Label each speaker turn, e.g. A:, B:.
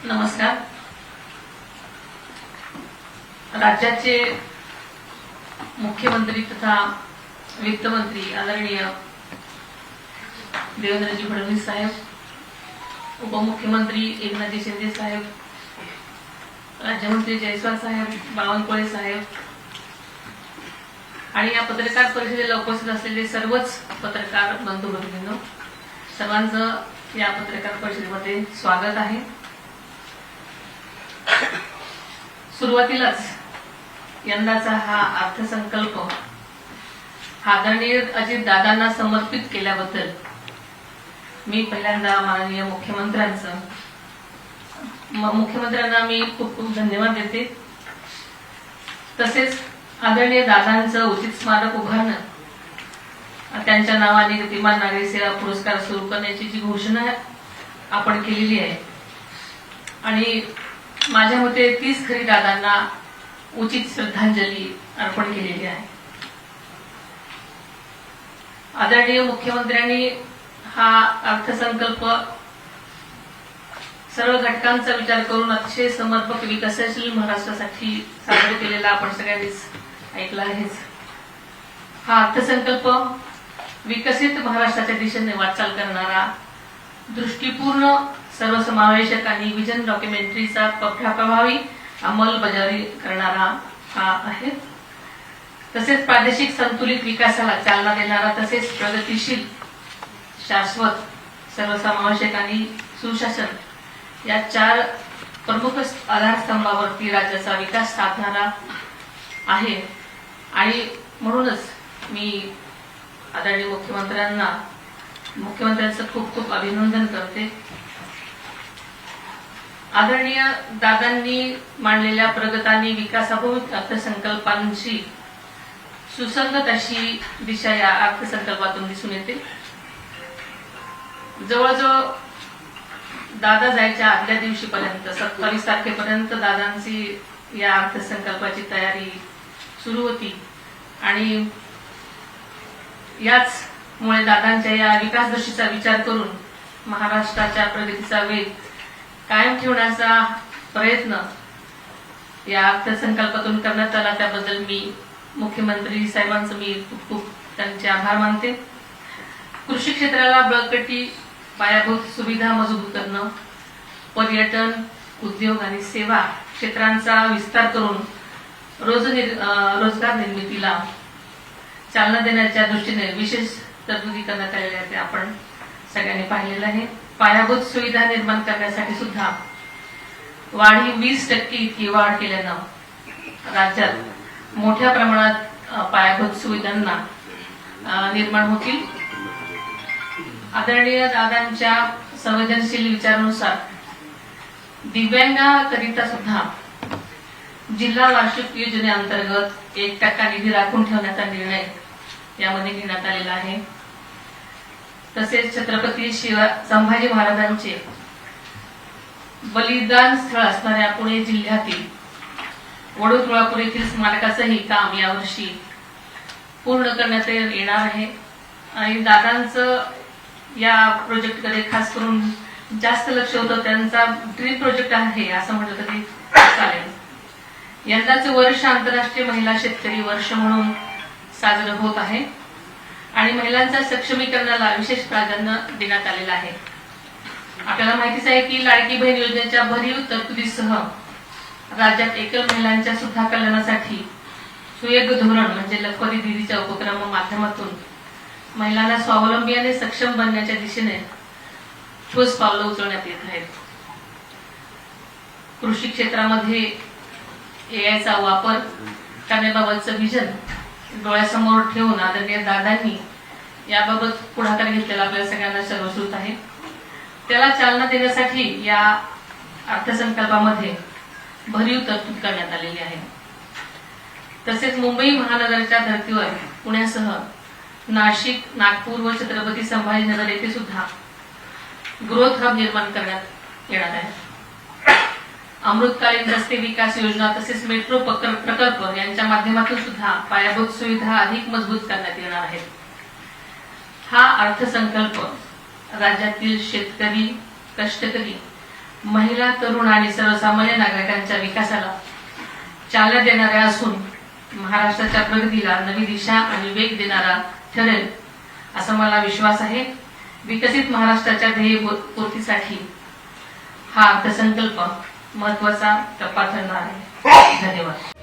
A: नमस्कार. राज्याचे मुख्यमंत्री तथा वित्तमंत्री आदरणीय देवेंद्रजी फडणवीस साहेब, उपमुख्यमंत्री एकनाथजी शिंदे साहेब, राज्यमंत्री जयस्वाल साहेब, बावनकुळे साहेब आणि या पत्रकार परिषदेला उपस्थित असलेले सर्वच पत्रकार बंधू भगिनींनो, सर्वांचं या पत्रकार परिषदेमध्ये स्वागत आहे. सुरुवातीलाच यंदाचा हा अर्थसंकल्प आदरणीय अजितदादांना समर्पित केल्याबद्दल मी पहिल्यांदा माननीय मुख्यमंत्र्यांना मी खूप खूप धन्यवाद देते. तसेच आदरणीय दादांचं उचित स्मारक उभारणं, त्यांच्या नावाने गतिमान नागरी सेवा पुरस्कार सुरू करण्याची जी घोषणा आपण केलेली आहे आणि माझ्या मते तीच खरी दादांना उचित श्रद्धांजली अर्पण केलेली आहे. आदरणीय मुख्यमंत्र्यांनी हा अर्थसंकल्प सर्व घटकांचा विचार करून अतिशय समर्पक विकसनशील महाराष्ट्रासाठी सादर केलेला आपण सगळ्यांनीच ऐकला आहेच. हा अर्थसंकल्प विकसित महाराष्ट्राच्या दिशेने वाटचाल करणारा, दृष्टीपूर्ण, सर्वसमावेशक आणि विजन डॉक्युमेंटरीचा प्रभावी अंमलबजावणी करणारा हा आहे. तसेच प्रादेशिक संतुलित विकासाला चालना देणारा, तसेच प्रगतिशील, शाश्वत, सर्वसमावेशक आणि सुशासन या 4 प्रमुख आधारस्तंभावरती राज्याचा विकास साधणारा आहे. आणि म्हणूनच मी आदरणीय मुख्यमंत्र्यांचं खूप खूप अभिनंदन करते. आदरणीय दादांनी मांडलेल्या प्रगत आणि विकासाभिमुख अर्थसंकल्पांची सुसंगत अशी दिशा या अर्थसंकल्पातून दिसून येते. जवळजवळ दादा जायच्या आदल्या दिवशीपर्यंत 27 तारखेपर्यंत दादांची या अर्थसंकल्पाची तयारी सुरू होती आणि याच मुळे दादांच्या या विकासदर्शीचा विचार करून महाराष्ट्राच्या प्रगतीचा वेग कायम ठेवण्याचा प्रयत्न या अर्थसंकल्पातून करण्यात आला. त्याबद्दल मी मुख्यमंत्री साहेबांचं मी खूप खूप त्यांचे आभार मानते. कृषी क्षेत्राला बळकटी, पायाभूत सुविधा मजबूत करणं, पर्यटन, उद्योग आणि सेवा क्षेत्रांचा विस्तार करून रोजगार निर्मितीला चालना देण्याच्या दृष्टीने विशेष तरतुदी करण्यात आलेल्या आहेत, आपण सगळ्यांनी पाहिलेलं आहे. पायाभूत सुविधा निर्माण करण्यासाठी सुद्धा वाढीव 20% इतकी वाढ केल्यानं राज्यात मोठ्या प्रमाणात पायाभूत सुविधांना निर्माण होतील. आदरणीय दादांच्या संवेदनशील विचारानुसार दिव्यांगाकरिता सुद्धा जिल्हा वार्षिक योजनेअंतर्गत 1% निधी राखून ठेवण्याचा निर्णय यामध्ये घेण्यात आलेला आहे. तसेच छत्रपती संभाजी महाराजांचे बलिदान स्थळ असणाऱ्या पुणे जिल्ह्यातील वडोदुळापूर येथील स्मारकाचंही काम यावर्षी पूर्ण करण्यात येणार आहे. आणि दादांचं या प्रोजेक्टकडे खास करून जास्त लक्ष होतं. त्यांचा ड्रीम प्रोजेक्ट आहे असं म्हटलं तरी चालेल. यंदाचं वर्ष आंतरराष्ट्रीय महिला शेतकरी वर्ष म्हणून साजरं होत आहे आणि महिलांच्या सक्षमीकरणाला विशेष प्राधान्य देण्यात आलेलं आहे. आपल्याला माहितीच आहे की लाडकी बहीण योजनेच्या भरीव तरतुदीसह राज्यात एकल महिलांच्या सुद्धा कल्याणासाठी सुयोग्य धोरण म्हणजे लखपती दीदीच्या उपक्रम माध्यमातून महिलांना स्वावलंबी आणि सक्षम बनण्याच्या दिशेने ठोस पावलं उचलण्यात येत आहेत. कृषी क्षेत्रामध्ये एआयचा वापर करण्याबाबतचं विजन डोळ्यासमोर ठेवून आदरणीय दादांनी याबाबत पुढाकार घेतलेला आपल्या सगळ्यांना सर्वश्रुत आहे. त्याला चालना देण्यासाठी या अर्थसंकल्पामध्ये भरीव तरतूद करण्यात आलेली आहे. तसेच मुंबई महानगराच्या धर्तीवर पुण्यासह नाशिक, नागपूर व छत्रपती संभाजीनगर येथे सुद्धा ग्रोथ हब निर्माण करण्यात येणार आहे. अमृतकालीन रस्ते विकास योजना तसेच मेट्रो प्रकल्प यांच्या माध्यमातून सुद्धा पायाभूत सुविधा अधिक मजबूत करण्यात येणार आहेत. हा अर्थसंकल्प राज्यातील शेतकरी, कष्टकरी महिला, तरुण आणि सर्वसामान्य नागरिकांच्या विकासाला चालना देणाऱ्या असून महाराष्ट्राच्या प्रगतीला नवी दिशा आणि वेग देणारा ठरेल असा मला विश्वास आहे. विकसित महाराष्ट्राच्या ध्येयपूर्तीसाठी हा अर्थसंकल्प महत्वाचा टप्पा ठरणार आहे. धन्यवाद.